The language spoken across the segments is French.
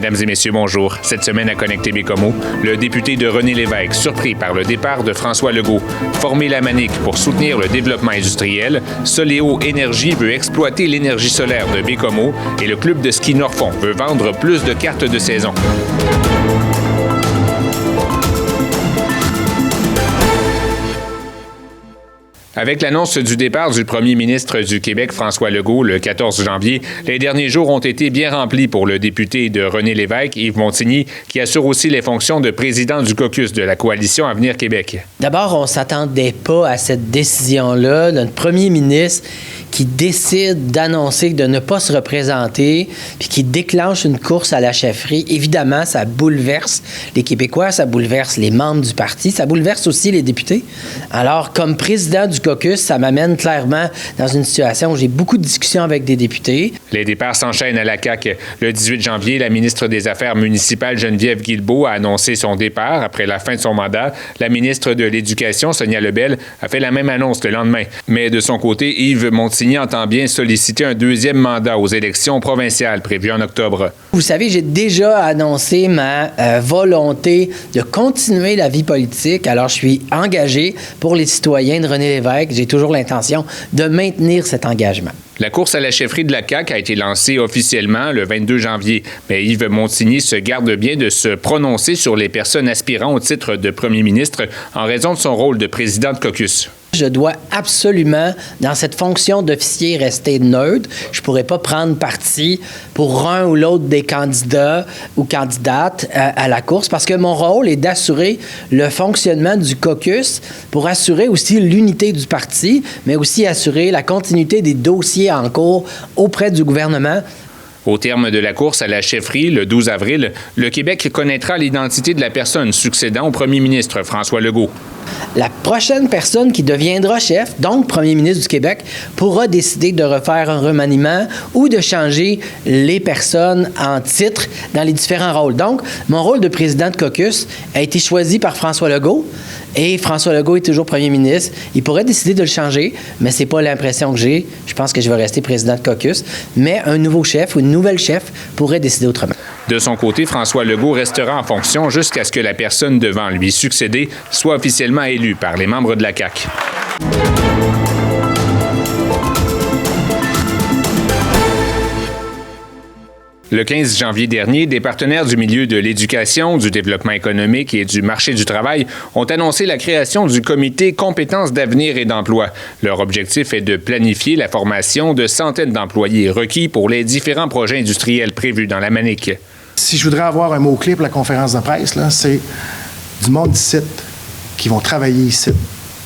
Mesdames et messieurs, bonjour. Cette semaine à Connecté Bécomo, le député de René Lévesque, surpris par le départ de François Legault. Formé la Manique pour soutenir le développement industriel, Soléo Énergie veut exploiter l'énergie solaire de Bécomo et le club de ski Norfond veut vendre plus de cartes de saison. Avec l'annonce du départ du premier ministre du Québec, François Legault, le 14 janvier, les derniers jours ont été bien remplis pour le député de René Lévesque, Yves Montigny, qui assure aussi les fonctions de président du caucus de la Coalition Avenir Québec. D'abord, on ne s'attendait pas à cette décision-là. Notre premier ministre qui décide d'annoncer de ne pas se représenter, puis qui déclenche une course à la chefferie, évidemment, ça bouleverse les Québécois, ça bouleverse les membres du parti, ça bouleverse aussi les députés. Alors, comme président du caucus, ça m'amène clairement dans une situation où j'ai beaucoup de discussions avec des députés. Les départs s'enchaînent à la CAQ. Le 18 janvier, la ministre des Affaires municipales, Geneviève Guilbeault, a annoncé son départ après la fin de son mandat. La ministre de l'Éducation, Sonia Lebel, a fait la même annonce le lendemain. Mais de son côté, Yves Montigny entend bien solliciter un deuxième mandat aux élections provinciales prévues en octobre. Vous savez, j'ai déjà annoncé ma volonté de continuer la vie politique. Alors, je suis engagé pour les citoyens de René Lévesque. J'ai toujours l'intention de maintenir cet engagement. La course à la chefferie de la CAQ a été lancée officiellement le 22 janvier, mais Yves Montigny se garde bien de se prononcer sur les personnes aspirant au titre de premier ministre en raison de son rôle de président de caucus. Je dois absolument, dans cette fonction d'officier, rester neutre. Je ne pourrais pas prendre parti pour un ou l'autre des candidats ou candidates à la course parce que mon rôle est d'assurer le fonctionnement du caucus pour assurer aussi l'unité du parti, mais aussi assurer la continuité des dossiers en cours auprès du gouvernement. Au terme de la course à la chefferie, le 12 avril, le Québec connaîtra l'identité de la personne succédant au premier ministre François Legault. La prochaine personne qui deviendra chef, donc premier ministre du Québec, pourra décider de refaire un remaniement ou de changer les personnes en titre dans les différents rôles. Donc, mon rôle de président de caucus a été choisi par François Legault et François Legault est toujours premier ministre. Il pourrait décider de le changer, mais c'est pas l'impression que j'ai. Je pense que je vais rester président de caucus, mais un nouveau chef ou une nouvelle chef pourrait décider autrement. De son côté, François Legault restera en fonction jusqu'à ce que la personne devant lui succéder soit officiellement élue par les membres de la CAQ. Le 15 janvier dernier, des partenaires du milieu de l'éducation, du développement économique et du marché du travail ont annoncé la création du comité Compétences d'avenir et d'emploi. Leur objectif est de planifier la formation de centaines d'employés requis pour les différents projets industriels prévus dans la Manique. Si je voudrais avoir un mot-clé pour la conférence de presse, là, c'est du monde d'ici qui vont travailler ici,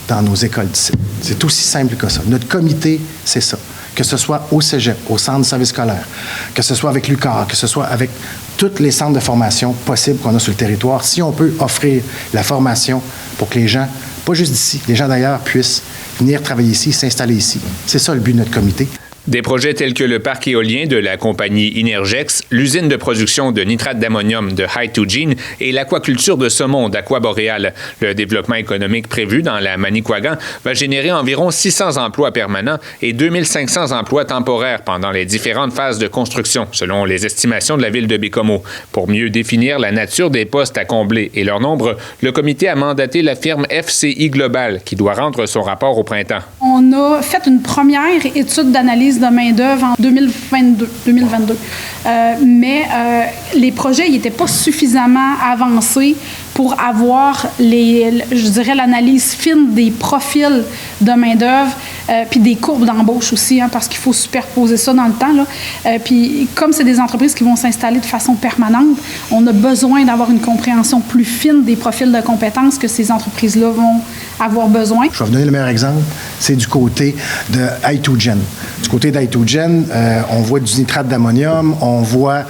dans nos écoles d'ici. C'est aussi simple que ça. Notre comité, c'est ça. Que ce soit au cégep, au centre de service scolaire, que ce soit avec l'UQAR, que ce soit avec tous les centres de formation possibles qu'on a sur le territoire, si on peut offrir la formation pour que les gens, pas juste d'ici, les gens d'ailleurs puissent venir travailler ici, s'installer ici. C'est ça le but de notre comité. Des projets tels que le parc éolien de la compagnie Inergex, l'usine de production de nitrate d'ammonium de Hy2Gene et l'aquaculture de saumon d'Aqua-Boréal. Le développement économique prévu dans la Manicouagan va générer environ 600 emplois permanents et 2500 emplois temporaires pendant les différentes phases de construction, selon les estimations de la ville de Bécomo. Pour mieux définir la nature des postes à combler et leur nombre, le comité a mandaté la firme FCI Global qui doit rendre son rapport au printemps. On a fait une première étude d'analyse de main-d'œuvre en 2022. Mais les projets n'étaient pas suffisamment avancés pour avoir, l'analyse fine des profils de main-d'œuvre, puis des courbes d'embauche aussi, parce qu'il faut superposer ça dans le temps, là. Puis comme c'est des entreprises qui vont s'installer de façon permanente, on a besoin d'avoir une compréhension plus fine des profils de compétences que ces entreprises-là vont avoir besoin. Je vais vous donner le meilleur exemple, c'est du côté de Hy2Gene. Du côté d'Hy2Gene, on voit du nitrate d'ammonium, on voit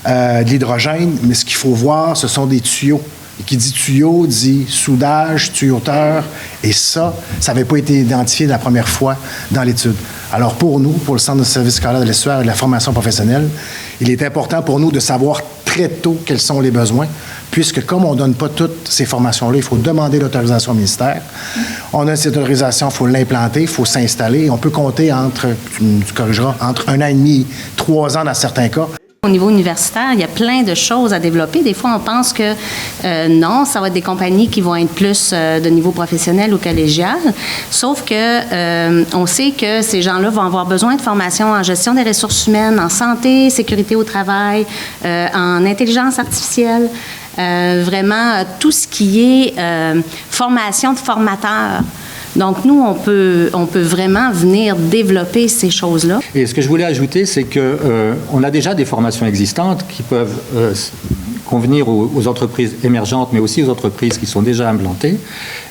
de l'hydrogène, mais ce qu'il faut voir, ce sont des tuyaux. Et qui dit tuyau, dit soudage, tuyauteur, et ça n'avait pas été identifié la première fois dans l'étude. Alors pour nous, pour le Centre de service scolaire de l'estuaire et de la formation professionnelle, il est important pour nous de savoir très tôt quels sont les besoins, puisque comme on ne donne pas toutes ces formations-là, il faut demander l'autorisation au ministère. On a cette autorisation, il faut l'implanter, il faut s'installer. On peut compter entre, tu me corrigeras, entre 1 an et demi, 3 ans dans certains cas. Au niveau universitaire, il y a plein de choses à développer. Des fois, on pense que non, ça va être des compagnies qui vont être plus de niveau professionnel ou collégial. Sauf que on sait que ces gens-là vont avoir besoin de formation en gestion des ressources humaines, en santé, sécurité au travail, en intelligence artificielle. Vraiment, tout ce qui est formation de formateurs. Donc, nous, on peut vraiment venir développer ces choses-là. Et ce que je voulais ajouter, c'est qu'on a déjà des formations existantes qui peuvent convenir aux entreprises émergentes, mais aussi aux entreprises qui sont déjà implantées.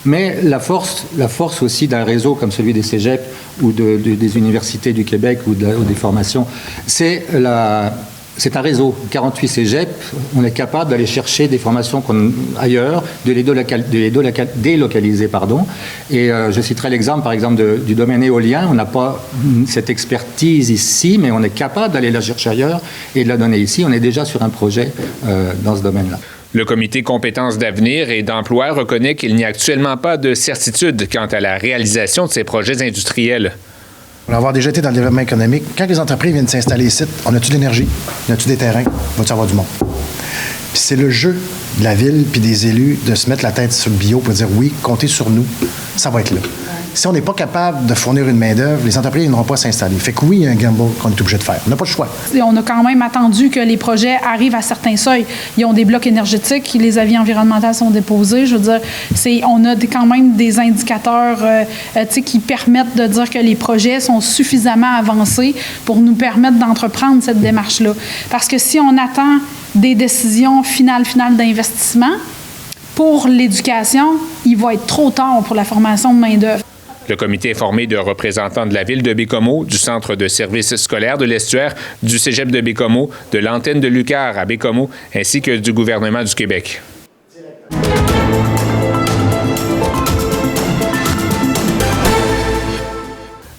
Mais la force aussi d'un réseau comme celui des cégeps ou des universités du Québec ou des formations, c'est un réseau, 48 cégeps, on est capable d'aller chercher des formations ailleurs, de les délocaliser. Et je citerai l'exemple, par exemple, du domaine éolien. On n'a pas cette expertise ici, mais on est capable d'aller la chercher ailleurs et de la donner ici. On est déjà sur un projet dans ce domaine-là. Le comité compétences d'avenir et d'emploi reconnaît qu'il n'y a actuellement pas de certitude quant à la réalisation de ces projets industriels. Pour avoir déjà été dans le développement économique, quand les entreprises viennent s'installer ici, on a-tu de l'énergie? On a-tu des terrains? Va-tu avoir du monde? Puis c'est le jeu de la ville puis des élus de se mettre la tête sur le bio pour dire oui, comptez sur nous, ça va être là. Si on n'est pas capable de fournir une main-d'œuvre, les entreprises n'iront pas s'installer. Fait que oui, il y a un gamble qu'on est obligé de faire. On n'a pas le choix. Et on a quand même attendu que les projets arrivent à certains seuils. Ils ont des blocs énergétiques, les avis environnementaux sont déposés. Je veux dire, on a quand même des indicateurs qui permettent de dire que les projets sont suffisamment avancés pour nous permettre d'entreprendre cette démarche-là. Parce que si on attend des décisions finales d'investissement, pour l'éducation, il va être trop tard pour la formation de main-d'œuvre. Le comité est formé de représentants de la ville de Baie-Comeau, du Centre de services scolaires de l'Estuaire, du Cégep de Baie-Comeau, de l'antenne de l'UQAR à Baie-Comeau, ainsi que du gouvernement du Québec.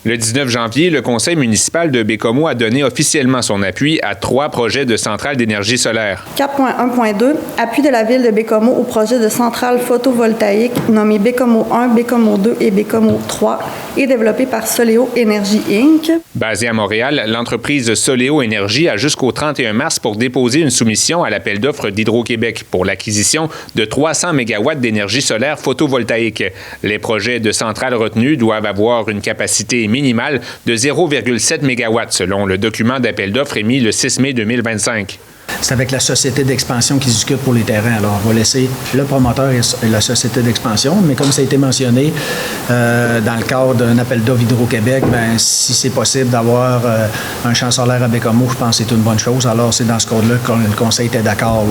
Le 19 janvier, le conseil municipal de Baie-Comeau a donné officiellement son appui à 3 projets de centrales d'énergie solaire. 4.1.2, appui de la ville de Baie-Comeau au projet de centrale photovoltaïque nommé Baie-Comeau 1, Baie-Comeau 2 et Baie-Comeau 3 et développé par Soléo Énergie Inc. Basée à Montréal, l'entreprise Soléo Énergie a jusqu'au 31 mars pour déposer une soumission à l'appel d'offres d'Hydro-Québec pour l'acquisition de 300 MW d'énergie solaire photovoltaïque. Les projets de centrales retenus doivent avoir une capacité minimale de 0,7 MW selon le document d'appel d'offres émis le 6 mai 2025. C'est avec la société d'expansion qui discute pour les terrains. Alors, on va laisser le promoteur et la société d'expansion. Mais comme ça a été mentionné, dans le cadre d'un appel d'offres Hydro-Québec, si c'est possible d'avoir un champ solaire à Baie-Comeau, je pense que c'est une bonne chose. Alors, c'est dans ce cadre-là que le conseil était d'accord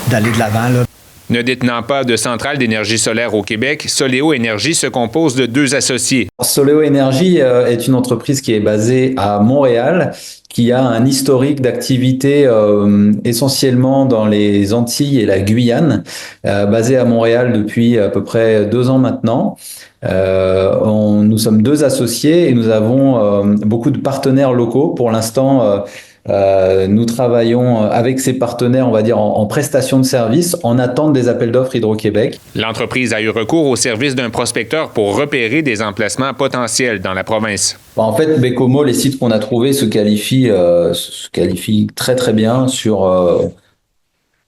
d'aller de l'avant. Ne détenant pas de centrale d'énergie solaire au Québec, Soléo Énergie se compose de 2 associés. Soléo Énergie est une entreprise qui est basée à Montréal, qui a un historique d'activité essentiellement dans les Antilles et la Guyane, basée à Montréal depuis à peu près 2 ans maintenant. Nous sommes 2 associés et nous avons beaucoup de partenaires locaux. Pour l'instant, nous travaillons avec ces partenaires, on va dire, en prestation de services, en attente des appels d'offres Hydro-Québec. L'entreprise a eu recours au service d'un prospecteur pour repérer des emplacements potentiels dans la province. En fait, Baie-Comeau, les sites qu'on a trouvés se qualifient très très bien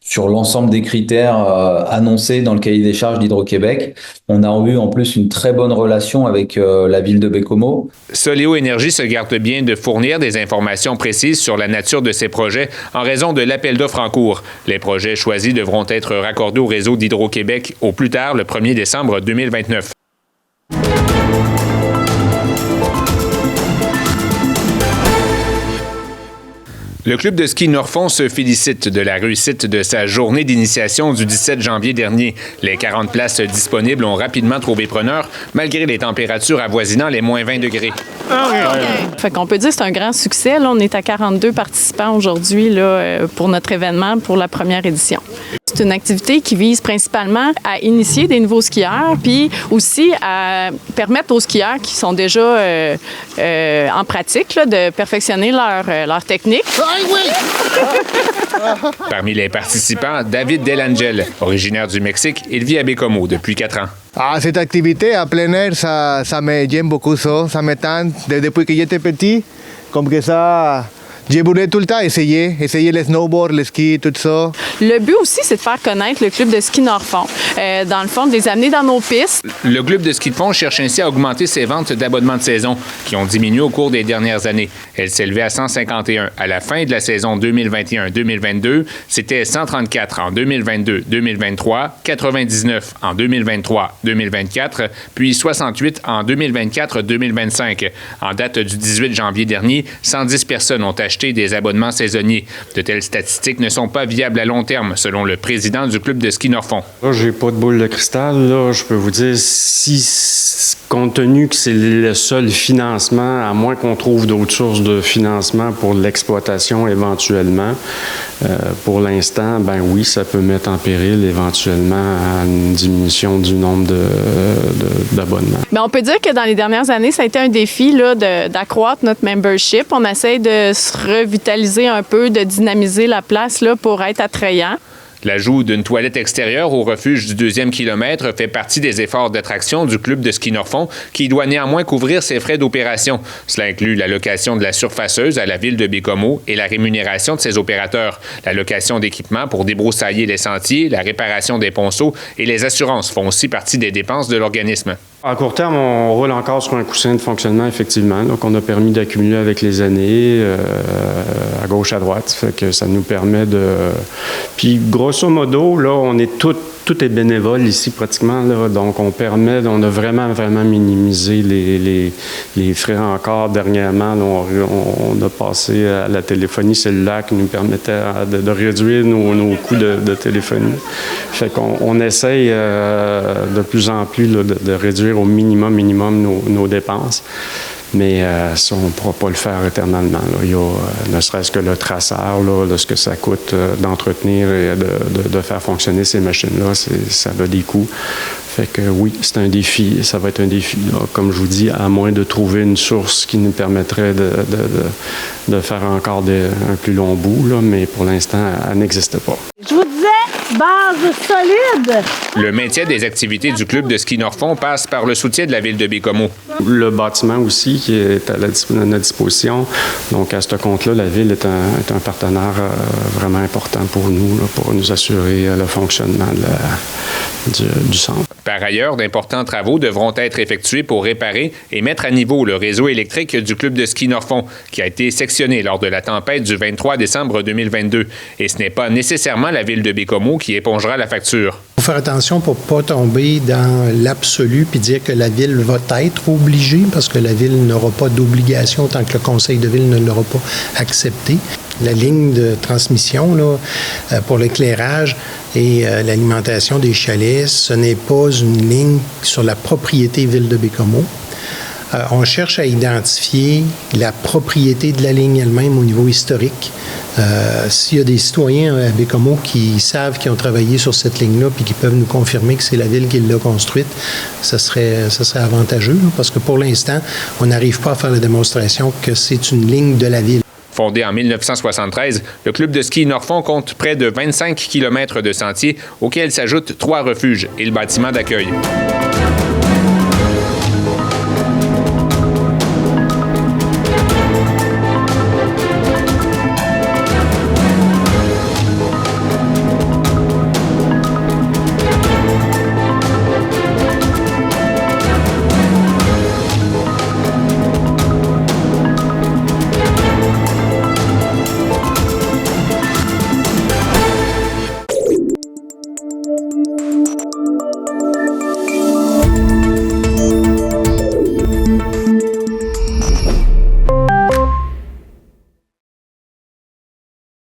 sur l'ensemble des critères annoncés dans le cahier des charges d'Hydro-Québec. On a eu en plus une très bonne relation avec la ville de Baie-Comeau. Soléo Énergie se garde bien de fournir des informations précises sur la nature de ces projets en raison de l'appel d'offres en cours. Les projets choisis devront être raccordés au réseau d'Hydro-Québec au plus tard le 1er décembre 2029. Le club de ski Norfond se félicite de la réussite de sa journée d'initiation du 17 janvier dernier. Les 40 places disponibles ont rapidement trouvé preneur, malgré les températures avoisinant les moins 20 degrés. Fait qu'on peut dire que c'est un grand succès. Là, on est à 42 participants aujourd'hui là, pour notre événement, pour la première édition. C'est une activité qui vise principalement à initier des nouveaux skieurs, puis aussi à permettre aux skieurs qui sont déjà en pratique là, de perfectionner leur technique. Parmi les participants, David Delangel, originaire du Mexique, il vit à Baie-Comeau depuis 4 ans. Cette activité à plein air, ça me j'aime beaucoup ça me tente depuis que j'étais petit, comme que ça J'ai voulu tout le temps essayer le snowboard, le ski, tout ça. Le but aussi, c'est de faire connaître le club de ski Nord-Fond. Dans le fond, de les amener dans nos pistes. Le club de ski de fond cherche ainsi à augmenter ses ventes d'abonnements de saison, qui ont diminué au cours des dernières années. Elles s'élevaient à 151 à la fin de la saison 2021-2022. C'était 134 en 2022-2023, 99 en 2023-2024, puis 68 en 2024-2025. En date du 18 janvier dernier, 110 personnes ont acheté des abonnements saisonniers. De telles statistiques ne sont pas viables à long terme, selon le président du club de ski Nord-Fond. Là, j'ai pas de boule de cristal. Là, je peux vous dire, compte tenu que c'est le seul financement, à moins qu'on trouve d'autres sources de financement pour l'exploitation éventuellement, pour l'instant, ben oui, ça peut mettre en péril éventuellement une diminution du nombre d'abonnements. Bien, on peut dire que dans les dernières années, ça a été un défi là, d'accroître notre membership. On essaie de se revitaliser un peu, de dynamiser la place là, pour être attrayant. L'ajout d'une toilette extérieure au refuge du 2e kilomètre fait partie des efforts d'attraction du club de ski Nord-Fond qui doit néanmoins couvrir ses frais d'opération. Cela inclut la location de la surfaceuse à la ville de Bécomo et la rémunération de ses opérateurs, la location d'équipements pour débroussailler les sentiers, la réparation des ponceaux et les assurances font aussi partie des dépenses de l'organisme. À court terme, on roule encore sur un coussin de fonctionnement, effectivement, qu'on a permis d'accumuler avec les années, à gauche, à droite. Fait que ça nous permet de... Puis, grosso modo, là, on est tout est bénévole ici, pratiquement. Là, donc, on a vraiment minimisé les frais encore. Dernièrement, là, on a passé à la téléphonie cellulaire qui nous permettait de réduire nos coûts de téléphonie. Fait qu'on essaye de plus en plus là, de réduire au minimum nos dépenses. Mais ça, on ne pourra pas le faire éternellement. Là. Il y a, ne serait-ce que le traceur, là, de ce que ça coûte d'entretenir et de faire fonctionner ces machines-là, ça a des coûts. Fait que oui, c'est un défi. Ça va être un défi, là, comme je vous dis, à moins de trouver une source qui nous permettrait de faire encore un plus long bout, là, mais pour l'instant, elle n'existe pas. Je vous disais, base solide! Le maintien des activités du club de ski Nord-Fond passe par le soutien de la ville de Bécomo. Le bâtiment aussi qui est à notre disposition. Donc, à ce compte-là, la ville est un partenaire vraiment important pour nous, là, pour nous assurer le fonctionnement du centre. Par ailleurs, d'importants travaux devront être effectués pour réparer et mettre à niveau le réseau électrique du club de ski Nord-Fond, qui a été sectionné lors de la tempête du 23 décembre 2022. Et ce n'est pas nécessairement la ville de Bécomo qui épongera la facture. Il faut faire attention pour ne pas tomber dans l'absolu puis dire que la ville va être obligée, parce que la ville n'aura pas d'obligation tant que le conseil de ville ne l'aura pas accepté. La ligne de transmission là, pour l'éclairage et l'alimentation des chalets, ce n'est pas une ligne sur la propriété ville de Bécomo. On cherche à identifier la propriété de la ligne elle-même au niveau historique. S'il y a des citoyens à Bécomo qui savent qu'ils ont travaillé sur cette ligne-là puis qui peuvent nous confirmer que c'est la ville qui l'a construite, ça serait avantageux, là, parce que pour l'instant, on n'arrive pas à faire la démonstration que c'est une ligne de la ville. Fondé en 1973, le club de ski Nord-Fond compte près de 25 km de sentiers auxquels s'ajoutent 3 refuges et le bâtiment d'accueil.